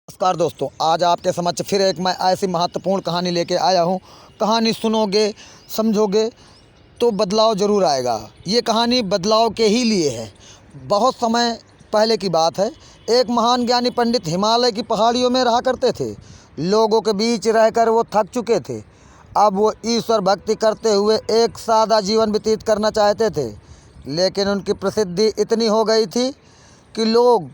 नमस्कार दोस्तों, आज आपके समक्ष फिर एक मैं ऐसी महत्वपूर्ण कहानी लेके आया हूँ। कहानी सुनोगे, समझोगे तो बदलाव ज़रूर आएगा। ये कहानी बदलाव के ही लिए है। बहुत समय पहले की बात है। एक महान ज्ञानी पंडित हिमालय की पहाड़ियों में रहा करते थे। लोगों के बीच रहकर वो थक चुके थे। अब वो ईश्वर भक्ति करते हुए एक सादा जीवन व्यतीत करना चाहते थे। लेकिन उनकी प्रसिद्धि इतनी हो गई थी कि लोग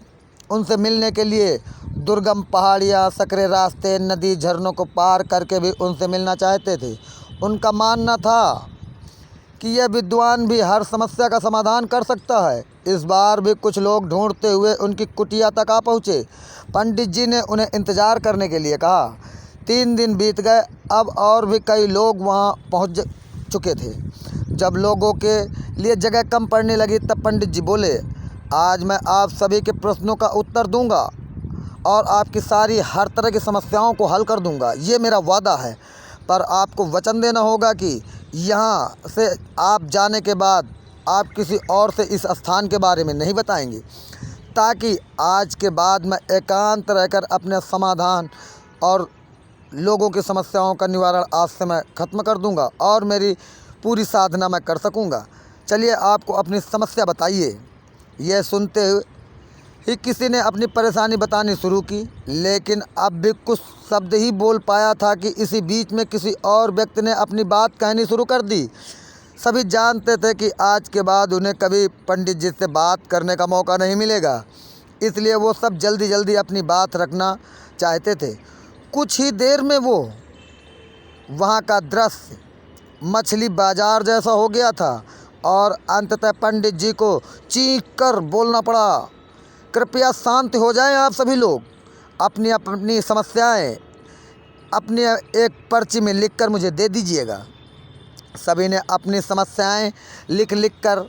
उनसे मिलने के लिए दुर्गम पहाड़ियाँ, सकरे रास्ते, नदी, झरनों को पार करके भी उनसे मिलना चाहते थे। उनका मानना था कि यह विद्वान भी हर समस्या का समाधान कर सकता है। इस बार भी कुछ लोग ढूंढते हुए उनकी कुटिया तक आ पहुँचे। पंडित जी ने उन्हें इंतज़ार करने के लिए कहा। 3 दिन बीत गए। अब और भी कई लोग वहाँ पहुँच चुके थे। जब लोगों के लिए जगह कम पड़ने लगी तब पंडित जी बोले, आज मैं आप सभी के प्रश्नों का उत्तर दूंगा और आपकी सारी हर तरह की समस्याओं को हल कर दूंगा। ये मेरा वादा है। पर आपको वचन देना होगा कि यहाँ से आप जाने के बाद आप किसी और से इस स्थान के बारे में नहीं बताएंगे, ताकि आज के बाद मैं एकांत रहकर अपने समाधान और लोगों की समस्याओं का निवारण आज से मैं ख़त्म कर दूंगा और मेरी पूरी साधना मैं कर सकूंगा। चलिए, आपको अपनी समस्या बताइए। यह सुनते ही किसी ने अपनी परेशानी बतानी शुरू की, लेकिन अब भी कुछ शब्द ही बोल पाया था कि इसी बीच में किसी और व्यक्ति ने अपनी बात कहनी शुरू कर दी। सभी जानते थे कि आज के बाद उन्हें कभी पंडित जी से बात करने का मौका नहीं मिलेगा, इसलिए वो सब जल्दी जल्दी अपनी बात रखना चाहते थे। कुछ ही देर में वो वहाँ का दृश्य मछली बाजार जैसा हो गया था और अंततः पंडित जी को चीख कर बोलना पड़ा, कृपया शांत हो जाएं आप सभी लोग। अपनी अपनी समस्याएं अपनी एक पर्ची में लिखकर मुझे दे दीजिएगा। सभी ने अपनी समस्याएं लिख कर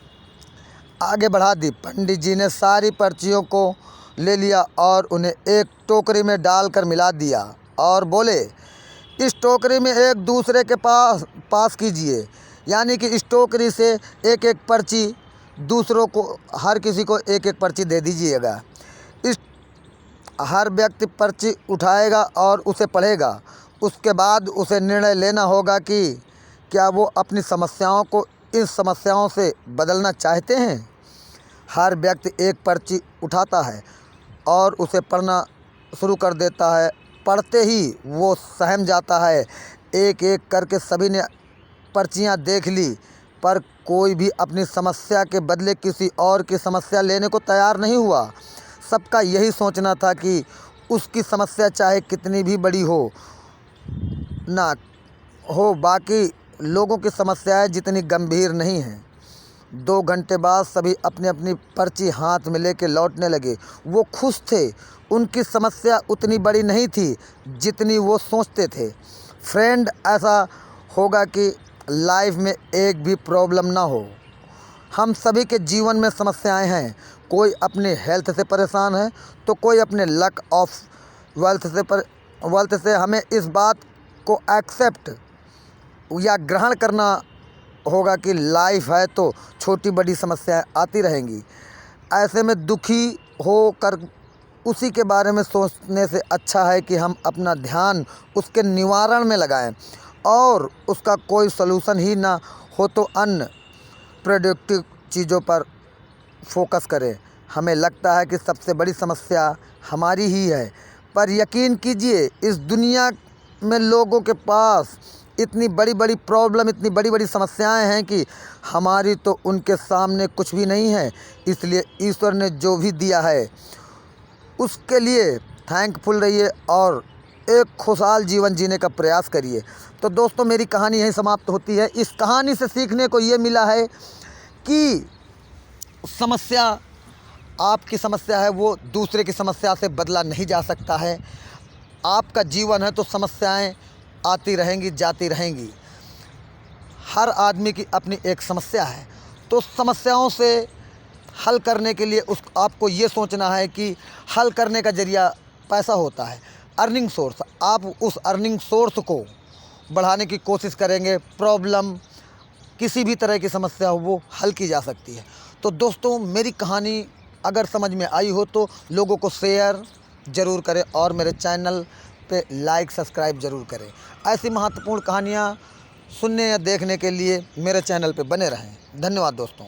आगे बढ़ा दी। पंडित जी ने सारी पर्चियों को ले लिया और उन्हें एक टोकरी में डालकर मिला दिया और बोले, इस टोकरी में एक दूसरे के पास कीजिए। यानी कि इस टोकरी से एक एक पर्ची दूसरों को, हर किसी को एक एक पर्ची दे दीजिएगा। इस हर व्यक्ति पर्ची उठाएगा और उसे पढ़ेगा। उसके बाद उसे निर्णय लेना होगा कि क्या वो अपनी समस्याओं को इन समस्याओं से बदलना चाहते हैं। हर व्यक्ति एक पर्ची उठाता है और उसे पढ़ना शुरू कर देता है। पढ़ते ही वो सहम जाता है। एक एक करके सभी ने पर्चियाँ देख ली, पर कोई भी अपनी समस्या के बदले किसी और की समस्या लेने को तैयार नहीं हुआ। सबका यही सोचना था कि उसकी समस्या चाहे कितनी भी बड़ी हो ना हो, बाकी लोगों की समस्याएं जितनी गंभीर नहीं हैं। 2 घंटे बाद सभी अपनी अपनी पर्ची हाथ में लेके लौटने लगे। वो खुश थे। उनकी समस्या उतनी बड़ी नहीं थी जितनी वो सोचते थे। फ्रेंड, ऐसा होगा कि लाइफ में एक भी प्रॉब्लम ना हो। हम सभी के जीवन में समस्याएं हैं। कोई अपने हेल्थ से परेशान है तो कोई अपने लक ऑफ वेल्थ से। हमें इस बात को एक्सेप्ट या ग्रहण करना होगा कि लाइफ है तो छोटी बड़ी समस्याएं आती रहेंगी। ऐसे में दुखी होकर उसी के बारे में सोचने से अच्छा है कि हम अपना ध्यान उसके निवारण में लगाएं और उसका कोई सलूशन ही ना हो तो अन्य प्रोडक्टिव चीज़ों पर फोकस करें। हमें लगता है कि सबसे बड़ी समस्या हमारी ही है, पर यकीन कीजिए इस दुनिया में लोगों के पास इतनी बड़ी बड़ी प्रॉब्लम, इतनी बड़ी बड़ी समस्याएं हैं कि हमारी तो उनके सामने कुछ भी नहीं है। इसलिए ईश्वर ने जो भी दिया है उसके लिए थैंकफुल रहिए और एक खुशहाल जीवन जीने का प्रयास करिए। तो दोस्तों, मेरी कहानी यहीं समाप्त होती है। इस कहानी से सीखने को ये मिला है कि समस्या, आपकी समस्या है वो दूसरे की समस्या से बदला नहीं जा सकता है। आपका जीवन है तो समस्याएं आती रहेंगी, जाती रहेंगी। हर आदमी की अपनी एक समस्या है, तो समस्याओं से हल करने के लिए आपको ये सोचना है कि हल करने का ज़रिया पैसा होता है, अर्निंग सोर्स। आप उस अर्निंग सोर्स को बढ़ाने की कोशिश करेंगे, प्रॉब्लम किसी भी तरह की समस्या हो वो हल की जा सकती है। तो दोस्तों, मेरी कहानी अगर समझ में आई हो तो लोगों को शेयर ज़रूर करें और मेरे चैनल पे लाइक सब्सक्राइब ज़रूर करें। ऐसी महत्वपूर्ण कहानियाँ सुनने या देखने के लिए मेरे चैनल पे बने रहें। धन्यवाद दोस्तों।